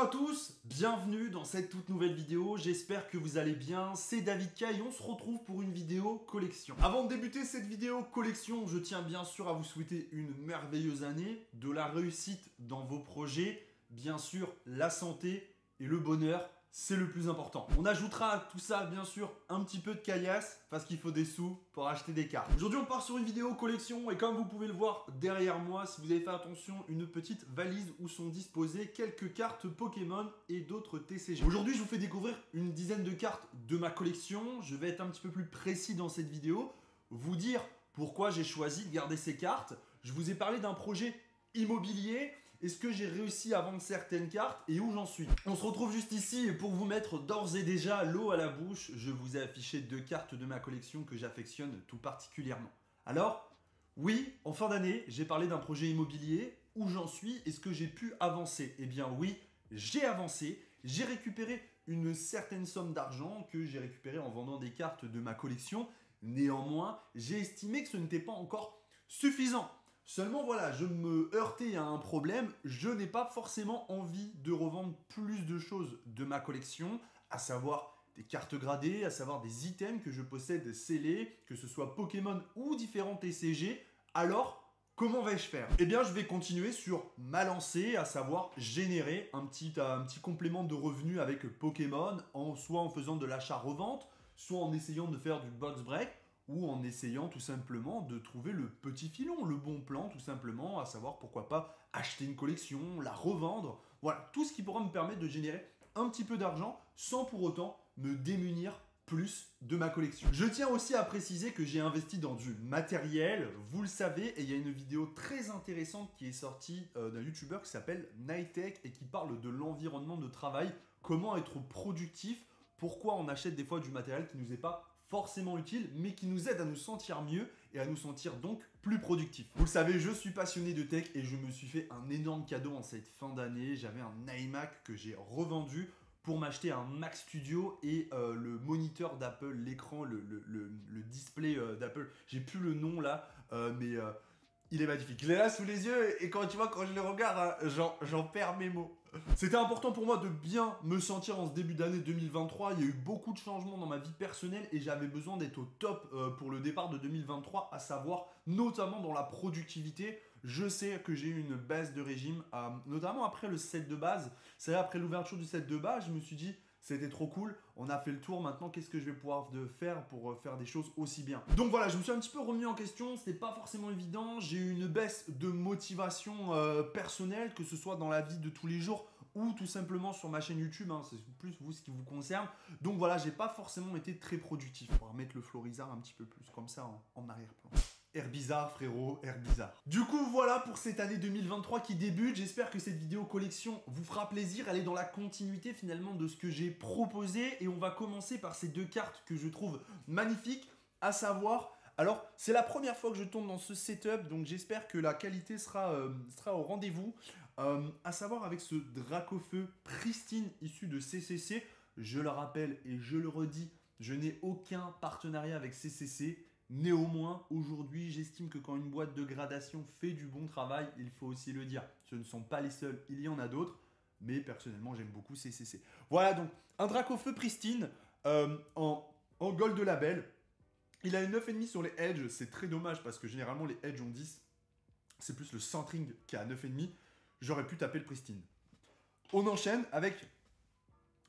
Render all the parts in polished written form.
Bonjour à tous, bienvenue dans cette toute nouvelle vidéo, j'espère que vous allez bien, c'est David K et on se retrouve pour une vidéo collection. Avant de débuter cette vidéo collection, je tiens bien sûr à vous souhaiter une merveilleuse année, de la réussite dans vos projets, bien sûr la santé et le bonheur, c'est le plus important. On ajoutera à tout ça bien sûr un petit peu de caillasse parce qu'il faut des sous pour acheter des cartes. Aujourd'hui on part sur une vidéo collection et comme vous pouvez le voir derrière moi, si vous avez fait attention, une petite valise où sont disposées quelques cartes Pokémon et d'autres TCG. Aujourd'hui je vous fais découvrir une dizaine de cartes de ma collection. Je vais être un petit peu plus précis dans cette vidéo, vous dire pourquoi j'ai choisi de garder ces cartes. Je vous ai parlé d'un projet immobilier. Est-ce que j'ai réussi à vendre certaines cartes et où j'en suis? On se retrouve juste ici et pour vous mettre d'ores et déjà l'eau à la bouche, je vous ai affiché deux cartes de ma collection que j'affectionne tout particulièrement. Alors, oui, en fin d'année, j'ai parlé d'un projet immobilier. Où j'en suis? Est-ce que j'ai pu avancer? Eh bien oui, j'ai avancé. J'ai récupéré une certaine somme d'argent que j'ai récupéré en vendant des cartes de ma collection. Néanmoins, j'ai estimé que ce n'était pas encore suffisant. Seulement voilà, je me heurtais à un problème, je n'ai pas forcément envie de revendre plus de choses de ma collection, à savoir des cartes gradées, à savoir des items que je possède scellés, que ce soit Pokémon ou différents TCG. Alors, comment vais-je faire? Eh bien, je vais continuer sur ma lancée, à savoir générer un petit complément de revenus avec Pokémon, soit en faisant de l'achat-revente, soit en essayant de faire du box break, ou en essayant tout simplement de trouver le petit filon, le bon plan tout simplement, à savoir pourquoi pas acheter une collection, la revendre, voilà, tout ce qui pourra me permettre de générer un petit peu d'argent sans pour autant me démunir plus de ma collection. Je tiens aussi à préciser que j'ai investi dans du matériel, vous le savez, et il y a une vidéo très intéressante qui est sortie d'un youtubeur qui s'appelle Nightech et qui parle de l'environnement de travail, comment être productif, pourquoi on achète des fois du matériel qui nous est pas forcément utile, mais qui nous aide à nous sentir mieux et à nous sentir donc plus productifs. Vous le savez, je suis passionné de tech et je me suis fait un énorme cadeau en cette fin d'année. J'avais un iMac que j'ai revendu pour m'acheter un Mac Studio et le moniteur d'Apple, l'écran, le display d'Apple. J'ai plus le nom là, mais il est magnifique. Je l'ai là sous les yeux et quand tu vois, quand je le regarde, hein, j'en perds mes mots. C'était important pour moi de bien me sentir en ce début d'année 2023. Il y a eu beaucoup de changements dans ma vie personnelle et j'avais besoin d'être au top pour le départ de 2023, à savoir notamment dans la productivité. Je sais que j'ai eu une baisse de régime, notamment après le set de base. C'est après l'ouverture du set de base, je me suis dit c'était trop cool, on a fait le tour, maintenant qu'est-ce que je vais pouvoir faire pour faire des choses aussi bien. Donc voilà, je me suis un petit peu remis en question, c'était pas forcément évident, j'ai eu une baisse de motivation personnelle, que ce soit dans la vie de tous les jours ou tout simplement sur ma chaîne YouTube, hein, c'est plus vous ce qui vous concerne. Donc voilà, j'ai pas forcément été très productif. On va remettre le Florizard un petit peu plus comme ça en arrière-plan. Air bizarre frérot, air bizarre. Du coup voilà pour cette année 2023 qui débute, j'espère que cette vidéo collection vous fera plaisir, elle est dans la continuité finalement de ce que j'ai proposé et on va commencer par ces deux cartes que je trouve magnifiques, à savoir, alors c'est la première fois que je tourne dans ce setup donc j'espère que la qualité sera au rendez-vous, à savoir avec ce Dracofeu pristine issu de CCC, je le rappelle et je le redis, je n'ai aucun partenariat avec CCC. Néanmoins, aujourd'hui, j'estime que quand une boîte de gradation fait du bon travail, il faut aussi le dire. Ce ne sont pas les seuls, il y en a d'autres, mais personnellement, j'aime beaucoup CCC. Voilà donc, un Dracofeu pristine en gold de label. Il a une 9,5 sur les edges, c'est très dommage parce que généralement les edges ont 10. C'est plus le centring qui a 9,5. J'aurais pu taper le pristine. On enchaîne avec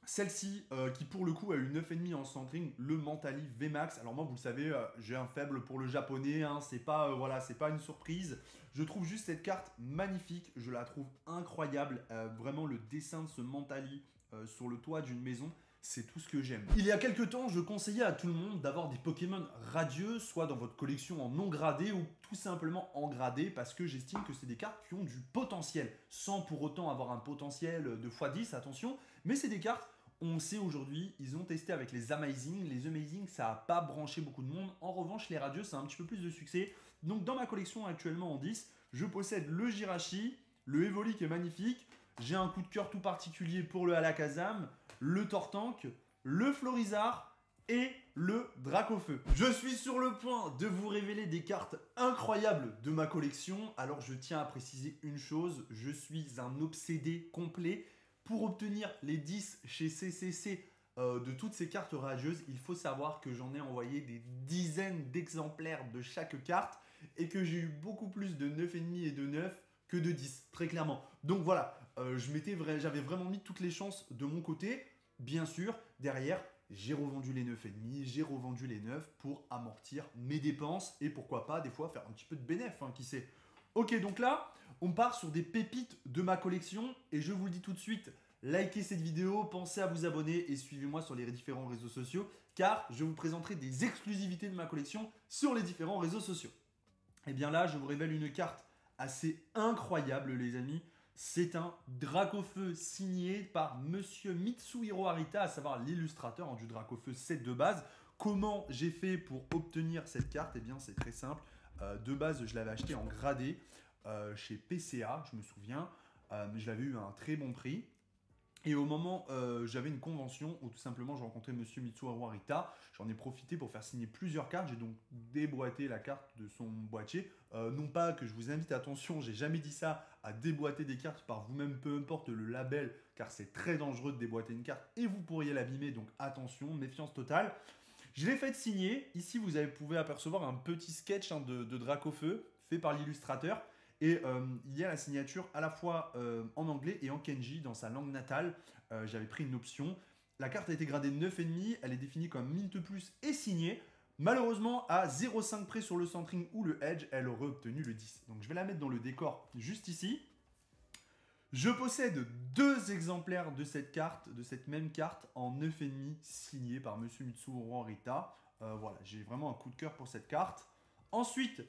celle-ci, qui pour le coup a eu 9,5 en centring, le Mentali VMAX. Alors moi, vous le savez, j'ai un faible pour le japonais, hein, c'est pas, voilà, c'est pas une surprise. Je trouve juste cette carte magnifique, je la trouve incroyable. Vraiment, le dessin de ce Mentali sur le toit d'une maison, c'est tout ce que j'aime. Il y a quelques temps, je conseillais à tout le monde d'avoir des Pokémon radieux, soit dans votre collection en non gradé ou tout simplement en gradé, parce que j'estime que c'est des cartes qui ont du potentiel, sans pour autant avoir un potentiel de x10, attention, mais c'est des cartes, on sait aujourd'hui, ils ont testé avec les Amazing. Les Amazing, ça n'a pas branché beaucoup de monde. En revanche, les radieux, ça a un petit peu plus de succès. Donc dans ma collection actuellement en 10, je possède le Jirachi, le Evoli qui est magnifique, j'ai un coup de cœur tout particulier pour le Alakazam, le Tortank, le Florizard et le Dracofeu. Je suis sur le point de vous révéler des cartes incroyables de ma collection. Alors je tiens à préciser une chose, je suis un obsédé complet Pour obtenir les 10 chez CCC de toutes ces cartes rageuses, il faut savoir que j'en ai envoyé des dizaines d'exemplaires de chaque carte et que j'ai eu beaucoup plus de 9,5 et de 9 que de 10, très clairement. Donc voilà, j'avais vraiment mis toutes les chances de mon côté. Bien sûr, derrière, j'ai revendu les 9,5, j'ai revendu les 9 pour amortir mes dépenses et pourquoi pas, des fois, faire un petit peu de bénéf, hein, qui sait. Ok, donc là, on part sur des pépites de ma collection et je vous le dis tout de suite, likez cette vidéo, pensez à vous abonner et suivez-moi sur les différents réseaux sociaux car je vous présenterai des exclusivités de ma collection sur les différents réseaux sociaux. Et bien là, je vous révèle une carte assez incroyable, les amis. C'est un Dracofeu signé par Monsieur Mitsuhiro Arita, à savoir l'illustrateur du Dracofeu 7 de base. Comment j'ai fait pour obtenir cette carte? Eh bien, c'est très simple. De base, je l'avais acheté en gradé chez PCA, je me souviens. Je l'avais eu à un très bon prix. Et au moment, j'avais une convention où tout simplement je rencontrais Monsieur Mitsuhiro Arita. J'en ai profité pour faire signer plusieurs cartes. J'ai donc déboîté la carte de son boîtier. Non pas que je vous invite, attention, j'ai jamais dit ça, à déboîter des cartes par vous-même, peu importe le label, car c'est très dangereux de déboîter une carte et vous pourriez l'abîmer. Donc attention, méfiance totale. Je l'ai fait signer. Ici, vous pouvez apercevoir un petit sketch de Dracofeu fait par l'illustrateur. Et il y a la signature à la fois en anglais et en kanji dans sa langue natale. J'avais pris une option. La carte a été gradée de 9,5. Elle est définie comme Mint Plus et signée. Malheureusement, à 0,5 près sur le centering ou le edge, elle aurait obtenu le 10. Donc je vais la mettre dans le décor juste ici. Je possède 2 exemplaires de cette carte, de cette même carte en 9,5 signée par Monsieur Mitsuhiro Arita. Voilà, j'ai vraiment un coup de cœur pour cette carte. Ensuite,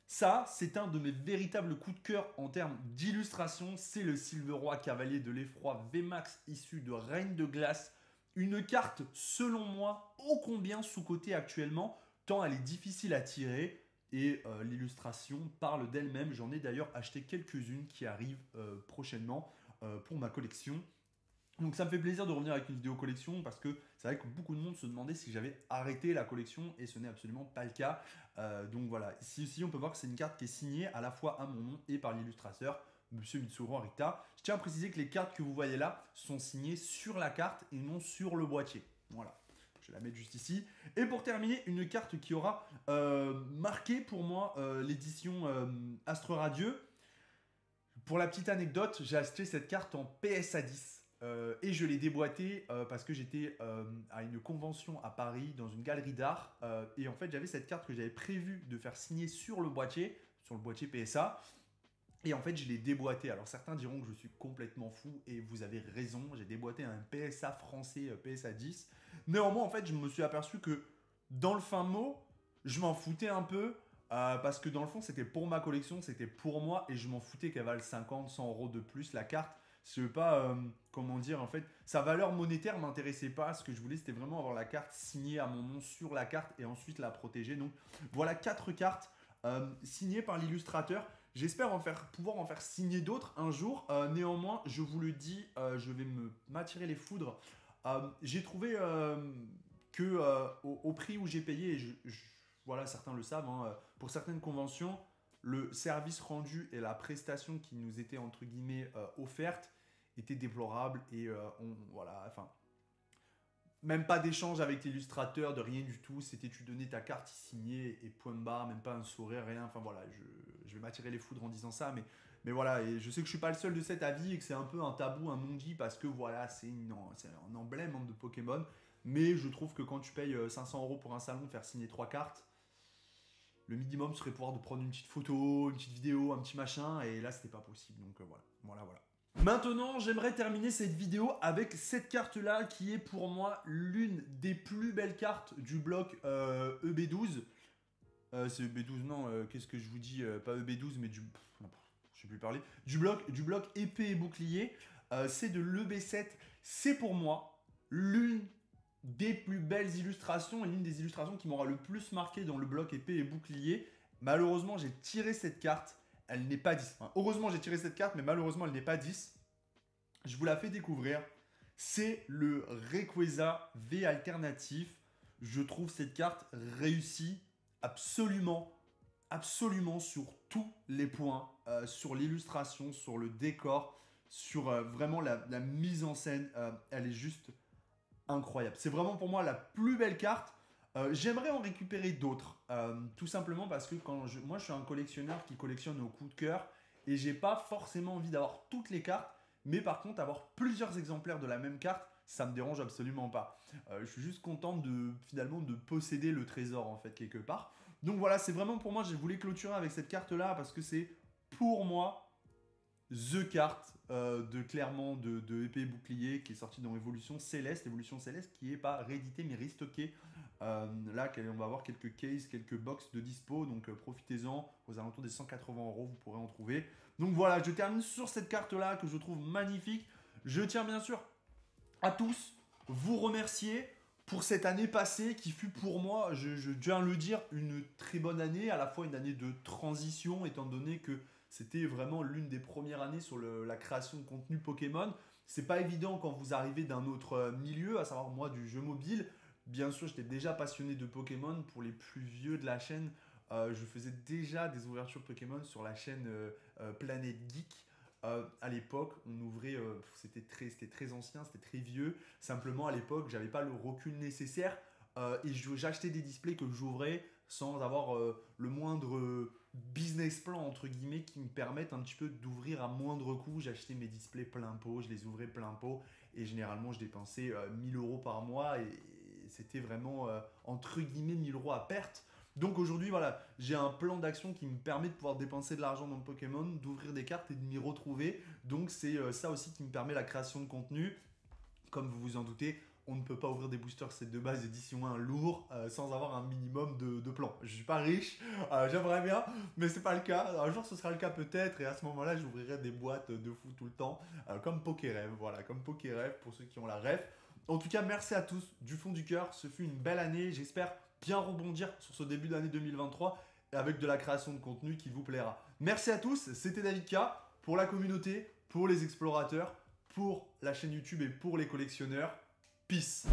ça, c'est un de mes véritables coups de cœur en termes d'illustration. C'est le Silveroi Cavalier de l'Effroi VMAX issu de Reine de Glace. Une carte, selon moi, ô combien sous-cotée actuellement, tant elle est difficile à tirer. Et l'illustration parle d'elle-même. J'en ai d'ailleurs acheté quelques-unes qui arrivent prochainement pour ma collection. Donc ça me fait plaisir de revenir avec une vidéo collection parce que c'est vrai que beaucoup de monde se demandait si j'avais arrêté la collection et ce n'est absolument pas le cas. Donc voilà, ici on peut voir que c'est une carte qui est signée à la fois à mon nom et par l'illustrateur Monsieur Mitsuhiro Arita. Je tiens à préciser que les cartes que vous voyez là sont signées sur la carte et non sur le boîtier. Voilà, je vais la mettre juste ici. Et pour terminer, une carte qui aura marqué pour moi l'édition Astre Radieux. Pour la petite anecdote, j'ai acheté cette carte en PSA 10. Et je l'ai déboîté parce que j'étais à une convention à Paris dans une galerie d'art et en fait j'avais cette carte que j'avais prévu de faire signer sur le boîtier PSA et en fait je l'ai déboîté. Alors certains diront que je suis complètement fou et vous avez raison, j'ai déboîté un PSA français PSA 10. Néanmoins en fait je me suis aperçu que dans le fin mot je m'en foutais un peu parce que dans le fond c'était pour ma collection, c'était pour moi et je m'en foutais qu'elle vale 50, 100 euros de plus la carte. Je veux pas, comment dire, en fait, sa valeur monétaire m'intéressait pas. Ce que je voulais, c'était vraiment avoir la carte signée à mon nom sur la carte et ensuite la protéger. Donc voilà 4 cartes signées par l'illustrateur. J'espère pouvoir en faire signer d'autres un jour. Néanmoins, je vous le dis, je vais m'attirer les foudres. J'ai trouvé que au prix où j'ai payé, voilà, certains le savent, hein, pour certaines conventions, le service rendu et la prestation qui nous était entre guillemets offerte était déplorable et voilà, enfin, même pas d'échange avec l'illustrateur, de rien du tout. C'était tu donnais ta carte signée et point de barre, même pas un sourire, rien. Enfin voilà, je vais m'attirer les foudres en disant ça, mais voilà, et je sais que je suis pas le seul de cet avis et que c'est un peu un tabou, un non-dit parce que voilà, c'est un emblème de Pokémon. Mais je trouve que quand tu payes 500 € pour un salon, faire signer 3 cartes, le minimum serait pouvoir de prendre une petite photo, une petite vidéo, un petit machin, et là c'était pas possible, donc voilà. Maintenant, j'aimerais terminer cette vidéo avec cette carte-là, qui est pour moi l'une des plus belles cartes du bloc EB12. C'est EB12, non, qu'est-ce que je vous dis, pas EB12, mais je sais plus parler, du bloc épée et bouclier, c'est de l'EB7, c'est pour moi l'une des plus belles illustrations et l'une des illustrations qui m'aura le plus marqué dans le bloc épée et bouclier. Malheureusement, j'ai tiré cette carte, elle n'est pas 10. Enfin, heureusement, j'ai tiré cette carte, mais malheureusement, elle n'est pas 10. Je vous la fais découvrir. C'est le Rayquaza V alternatif. Je trouve cette carte réussie absolument sur tous les points. Sur l'illustration, sur le décor, sur vraiment la mise en scène. Elle est juste incroyable. C'est vraiment pour moi la plus belle carte. J'aimerais en récupérer d'autres, tout simplement parce que moi je suis un collectionneur qui collectionne au coup de cœur et j'ai pas forcément envie d'avoir toutes les cartes, mais par contre avoir plusieurs exemplaires de la même carte, ça me dérange absolument pas. Je suis juste content finalement de posséder le trésor en fait quelque part. Donc voilà, c'est vraiment pour moi, je voulais clôturer avec cette carte là parce que c'est pour moi The carte clairement de épée et bouclier qui est sortie dans Évolution Céleste qui n'est pas rééditée mais restockée. Là, on va avoir quelques cases, quelques box de dispo, donc profitez-en. Aux alentours des 180 €, vous pourrez en trouver. Donc voilà, je termine sur cette carte là que je trouve magnifique. Je tiens bien sûr à tous vous remercier pour cette année passée qui fut pour moi, je viens le dire, une très bonne année, à la fois une année de transition étant donné que c'était vraiment l'une des premières années sur la création de contenu Pokémon. C'est pas évident quand vous arrivez d'un autre milieu, à savoir moi du jeu mobile. Bien sûr, j'étais déjà passionné de Pokémon. Pour les plus vieux de la chaîne, je faisais déjà des ouvertures Pokémon sur la chaîne Planet Geek. À l'époque, on ouvrait, c'était très ancien, c'était très vieux. Simplement, à l'époque, j'avais pas le recul nécessaire et j'achetais des displays que j'ouvrais sans avoir le moindre business plan entre guillemets qui me permettent un petit peu d'ouvrir à moindre coût. J'achetais mes displays plein pot, je les ouvrais plein pot et généralement je dépensais 1000 € par mois et c'était vraiment entre guillemets 1000 € à perte. Donc aujourd'hui, voilà, j'ai un plan d'action qui me permet de pouvoir dépenser de l'argent dans le Pokémon, d'ouvrir des cartes et de m'y retrouver. Donc c'est ça aussi qui me permet la création de contenu. Comme vous vous en doutez, on ne peut pas ouvrir des boosters sets de base édition 1 lourd sans avoir un minimum de plan. Je suis pas riche, j'aimerais bien, mais c'est pas le cas. Un jour ce sera le cas peut-être et à ce moment-là j'ouvrirai des boîtes de fou tout le temps, comme Pokérêve, voilà, comme Pokérêve pour ceux qui ont la ref. En tout cas, merci à tous du fond du cœur, ce fut une belle année, j'espère bien rebondir sur ce début d'année 2023 avec de la création de contenu qui vous plaira. Merci à tous, c'était David K pour la communauté, pour les explorateurs, pour la chaîne YouTube et pour les collectionneurs. Peace.